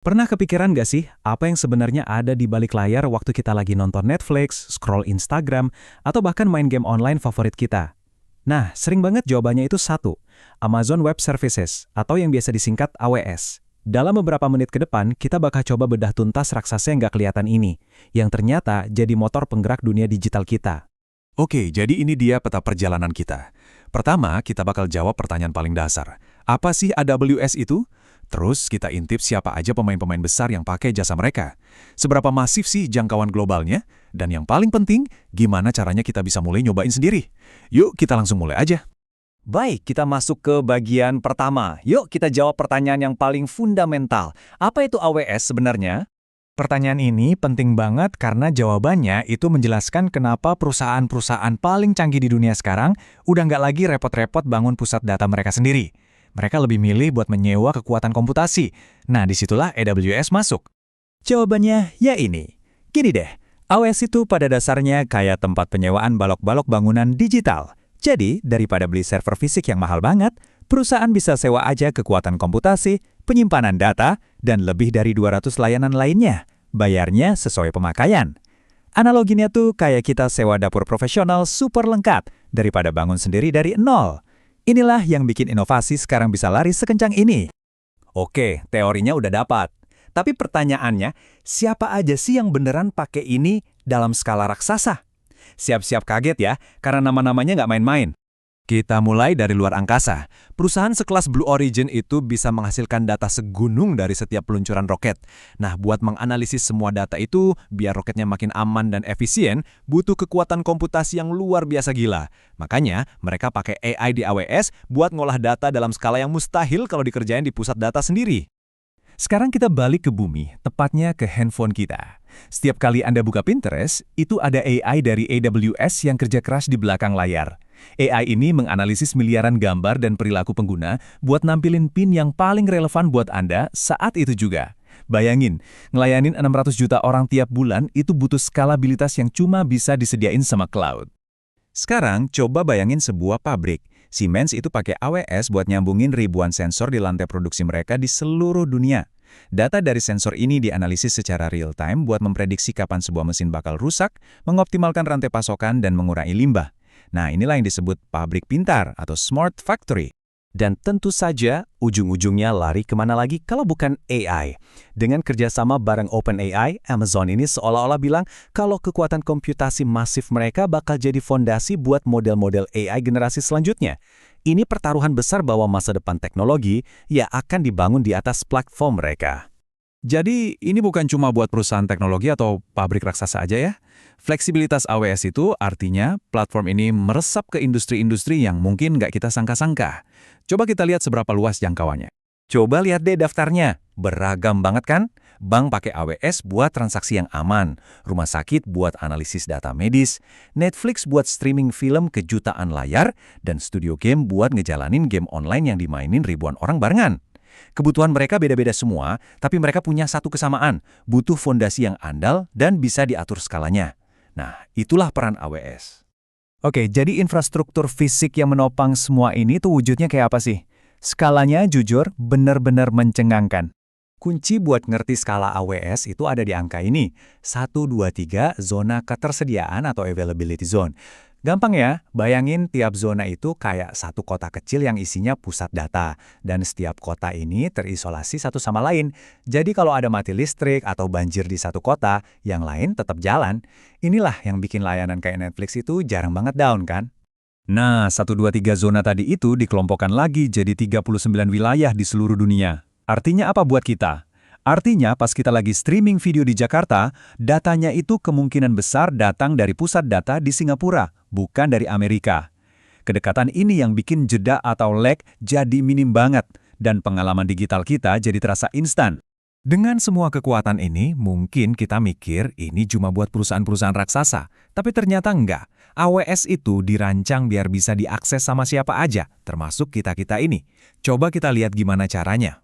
Pernah kepikiran gak sih apa yang sebenarnya ada di balik layar waktu kita lagi nonton Netflix, scroll Instagram, atau bahkan main game online favorit kita? Nah, sering banget jawabannya itu satu, Amazon Web Services, atau yang biasa disingkat AWS. Dalam beberapa menit ke depan, kita bakal coba bedah tuntas raksasa yang gak kelihatan ini, yang ternyata jadi motor penggerak dunia digital kita. Oke, jadi ini dia peta perjalanan kita. Pertama, kita bakal jawab pertanyaan paling dasar. Apa sih AWS itu? Terus kita intip siapa aja pemain-pemain besar yang pakai jasa mereka. Seberapa masif sih jangkauan globalnya? Dan yang paling penting, gimana caranya kita bisa mulai nyobain sendiri? Yuk, kita langsung mulai aja. Baik, kita masuk ke bagian pertama. Yuk kita jawab pertanyaan yang paling fundamental. Apa itu AWS sebenarnya? Pertanyaan ini penting banget karena jawabannya itu menjelaskan kenapa perusahaan-perusahaan paling canggih di dunia sekarang udah nggak lagi repot-repot bangun pusat data mereka sendiri. Mereka lebih milih buat menyewa kekuatan komputasi. Nah, disitulah AWS masuk. Jawabannya ya ini. Gini deh, AWS itu pada dasarnya kayak tempat penyewaan balok-balok bangunan digital. Jadi, daripada beli server fisik yang mahal banget, perusahaan bisa sewa aja kekuatan komputasi, penyimpanan data, dan lebih dari 200 layanan lainnya. Bayarnya sesuai pemakaian. Analoginya tuh kayak kita sewa dapur profesional super lengkap daripada bangun sendiri dari nol. Inilah yang bikin inovasi sekarang bisa lari sekencang ini. Oke, teorinya udah dapat. Tapi pertanyaannya, siapa aja sih yang beneran pakai ini dalam skala raksasa? Siap-siap kaget ya, karena nama-namanya nggak main-main. Kita mulai dari luar angkasa. Perusahaan sekelas Blue Origin itu bisa menghasilkan data segunung dari setiap peluncuran roket. Nah, buat menganalisis semua data itu, biar roketnya makin aman dan efisien, butuh kekuatan komputasi yang luar biasa gila. Makanya, mereka pakai AI di AWS buat ngolah data dalam skala yang mustahil kalau dikerjain di pusat data sendiri. Sekarang kita balik ke bumi, tepatnya ke handphone kita. Setiap kali Anda buka Pinterest, itu ada AI dari AWS yang kerja keras di belakang layar. AI ini menganalisis miliaran gambar dan perilaku pengguna buat nampilin pin yang paling relevan buat Anda saat itu juga. Bayangin, ngelayanin 600 juta orang tiap bulan itu butuh skalabilitas yang cuma bisa disediain sama cloud. Sekarang, coba bayangin sebuah pabrik. Siemens itu pakai AWS buat nyambungin ribuan sensor di lantai produksi mereka di seluruh dunia. Data dari sensor ini dianalisis secara real-time buat memprediksi kapan sebuah mesin bakal rusak, mengoptimalkan rantai pasokan, dan mengurangi limbah. Nah, inilah yang disebut pabrik pintar atau smart factory. Dan tentu saja, ujung-ujungnya lari kemana lagi kalau bukan AI. Dengan kerjasama bareng OpenAI, Amazon ini seolah-olah bilang kalau kekuatan komputasi masif mereka bakal jadi fondasi buat model-model AI generasi selanjutnya. Ini pertaruhan besar bahwa masa depan teknologi ya akan dibangun di atas platform mereka. Jadi, ini bukan cuma buat perusahaan teknologi atau pabrik raksasa aja ya. Fleksibilitas AWS itu artinya platform ini meresap ke industri-industri yang mungkin nggak kita sangka-sangka. Coba kita lihat seberapa luas jangkauannya. Coba lihat deh daftarnya. Beragam banget kan? Bank pakai AWS buat transaksi yang aman, rumah sakit buat analisis data medis, Netflix buat streaming film ke jutaan layar, dan studio game buat ngejalanin game online yang dimainin ribuan orang barengan. Kebutuhan mereka beda-beda semua, tapi mereka punya satu kesamaan, butuh fondasi yang andal dan bisa diatur skalanya. Nah, itulah peran AWS. Oke, jadi infrastruktur fisik yang menopang semua ini tuh wujudnya kayak apa sih? Skalanya jujur benar-benar mencengangkan. Kunci buat ngerti skala AWS itu ada di angka ini, 1, 2, 3 zona ketersediaan atau availability zone. Gampang ya, bayangin tiap zona itu kayak satu kota kecil yang isinya pusat data, dan setiap kota ini terisolasi satu sama lain. Jadi kalau ada mati listrik atau banjir di satu kota, yang lain tetap jalan. Inilah yang bikin layanan kayak Netflix itu jarang banget down kan? Nah, 1, 2, 3 zona tadi itu dikelompokkan lagi jadi 39 wilayah di seluruh dunia. Artinya apa buat kita? Artinya pas kita lagi streaming video di Jakarta, datanya itu kemungkinan besar datang dari pusat data di Singapura, bukan dari Amerika. Kedekatan ini yang bikin jeda atau lag jadi minim banget, dan pengalaman digital kita jadi terasa instan. Dengan semua kekuatan ini, mungkin kita mikir ini cuma buat perusahaan-perusahaan raksasa, tapi ternyata enggak. AWS itu dirancang biar bisa diakses sama siapa aja, termasuk kita-kita ini. Coba kita lihat gimana caranya.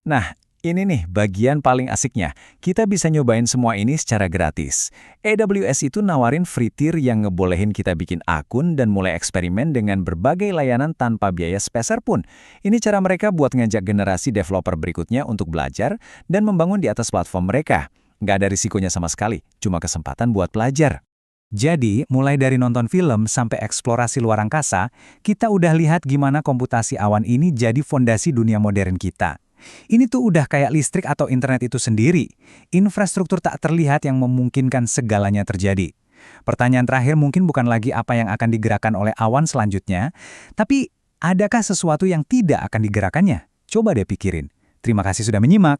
Nah, Ini nih bagian paling asiknya. Kita bisa nyobain semua ini secara gratis. AWS itu nawarin free tier yang ngebolehin kita bikin akun dan mulai eksperimen dengan berbagai layanan tanpa biaya sepeser pun. Ini cara mereka buat ngajak generasi developer berikutnya untuk belajar dan membangun di atas platform mereka. Nggak ada risikonya sama sekali, cuma kesempatan buat belajar. Jadi, mulai dari nonton film sampai eksplorasi luar angkasa, kita udah lihat gimana komputasi awan ini jadi fondasi dunia modern kita. Ini tuh udah kayak listrik atau internet itu sendiri. Infrastruktur tak terlihat yang memungkinkan segalanya terjadi. Pertanyaan terakhir mungkin bukan lagi apa yang akan digerakkan oleh awan selanjutnya, tapi adakah sesuatu yang tidak akan digerakkannya? Coba deh pikirin. Terima kasih sudah menyimak.